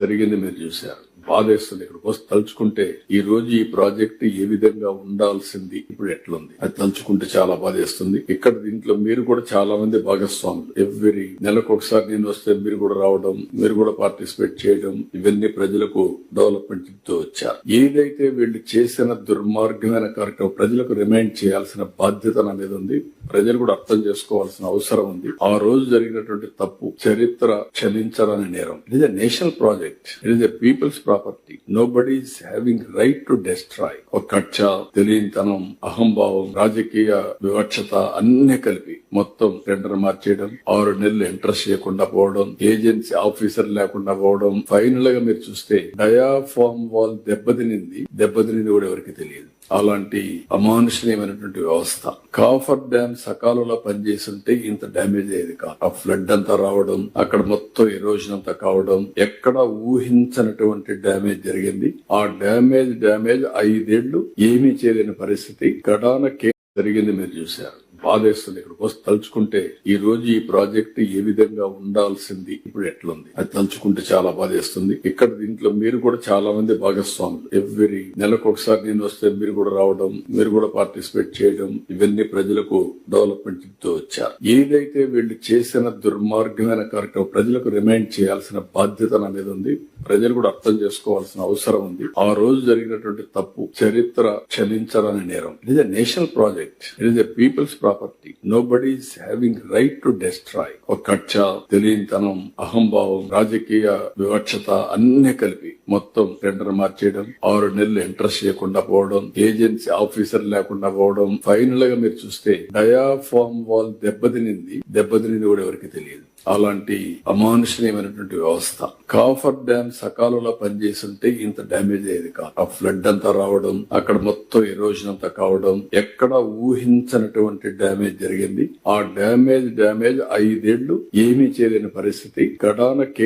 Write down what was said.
జరిగింది మీరు చూశారు. బాధేస్తుంది. ఇక్కడికి వస్తే తలుచుకుంటే ఈ రోజు ఈ ప్రాజెక్ట్ ఏ విధంగా ఉండాల్సింది ఇప్పుడు ఎట్లుంది అది తలుచుకుంటే చాలా బాధేస్తుంది. ఇక్కడ దీంట్లో మీరు కూడా చాలా మంది భాగస్వాములు. ఎవ్రీ నెలకు ఒకసారి నేను వస్తే మీరు కూడా రావడం, మీరు కూడా పార్టిసిపేట్ చేయడం, ఇవన్నీ ప్రజలకు డెవలప్మెంట్ తో వచ్చారు. ఏదైతే వీళ్ళు చేసిన దుర్మార్గమైన కార్యక్రమం ప్రజలకు రిమైండ్ చేయాల్సిన బాధ్యత నా మీద ఉంది. ప్రజలు కూడా అర్థం చేసుకోవాల్సిన అవసరం ఉంది. ఆ రోజు జరిగినటువంటి తప్పు చరిత్ర క్షమించాలని నేరం. It is a national project. It is a peoples property. Nobody is having right to destroy. ఒక కక్ష, తెలియనితనం, అహంభావం, రాజకీయ వివక్షత అన్ని కలిపి మొత్తం టెండర్ మార్చేయడం, 6 నెలలు ఇంట్రెస్ట్ చేయకుండా పోవడం, ఏజెన్సీ ఆఫీసర్ లేకుండా పోవడం. ఫైనల్ గా మీరు చూస్తే డయాఫామ్ వాల్ దెబ్బతినింది కూడా ఎవరికి తెలియదు. అలాంటి అమానుషణీయమైనటువంటి వ్యవస్థ. కాఫర్ డ్యామ్ సకాలంలో పనిచేస్తుంటే ఇంత డ్యామేజ్ అయ్యేది కాదు. ఆ ఫ్లడ్ అంతా రావడం, అక్కడ మొత్తం ఎరోజన్ అంతా కావడం, ఎక్కడ ఊహించనటువంటి డ్యామేజ్ జరిగింది. ఆ డ్యామేజ్ 5 ఏళ్లు ఏమీ చేయలేని పరిస్థితి గడాన జరిగింది మీరు చూశారు. బాధేస్తుంది. ఇక్కడికి వస్తే తలుచుకుంటే ఈ రోజు ఈ ప్రాజెక్ట్ ఏ విధంగా ఉండాల్సింది ఇప్పుడు ఎట్లుంది అది తలుచుకుంటే చాలా బాధేస్తుంది. ఇక్కడ దీంట్లో మీరు కూడా చాలా మంది భాగస్వాములు. ఎవ్రీ నెలకు ఒకసారి నేను వస్తే మీరు కూడా రావడం, మీరు కూడా పార్టిసిపేట్ చేయడం, ఇవన్నీ ప్రజలకు డెవలప్మెంట్ తో వచ్చారు. ఏదైతే వీళ్ళు చేసిన దుర్మార్గమైన కార్యక్రమం ప్రజలకు రిమైండ్ చేయాల్సిన బాధ్యత నా మీద ఉంది. ప్రజలు కూడా అర్థం చేసుకోవాల్సిన అవసరం ఉంది. ఆ రోజు జరిగినటువంటి తప్పు చరిత్ర క్షమించాలని నేరం. It is a national project. It is a peoples property. Nobody is having right to destroy. ఒక కక్ష, తెలియనితనం, అహంభావం, రాజకీయ వివక్షత అన్ని కలిపి మొత్తం టెండర్ మార్చేయడం, 6 నెలలు ఇంట్రెస్ట్ చేయకుండా పోవడం, ఏజెన్సీ ఆఫీసర్ లేకుండా పోవడం. ఫైనల్ గా మీరు చూస్తే డయాఫామ్ వాల్ దెబ్బతినింది కూడా ఎవరికి తెలియదు. అలాంటి అమానుషణీయమైనటువంటి వ్యవస్థ. కాఫర్ డ్యామ్ సకాలంలో పనిచేస్తుంటే ఇంత డ్యామేజ్ అయ్యేది కాదు. ఆ ఫ్లడ్ అంతా రావడం, అక్కడ మొత్తం ఎరోజన్ అంతా కావడం, ఎక్కడ ఊహించనటువంటి డ్యామేజ్ జరిగింది. ఆ డ్యామేజ్ 5 ఏళ్లు ఏమీ చేయలేని పరిస్థితి గడాన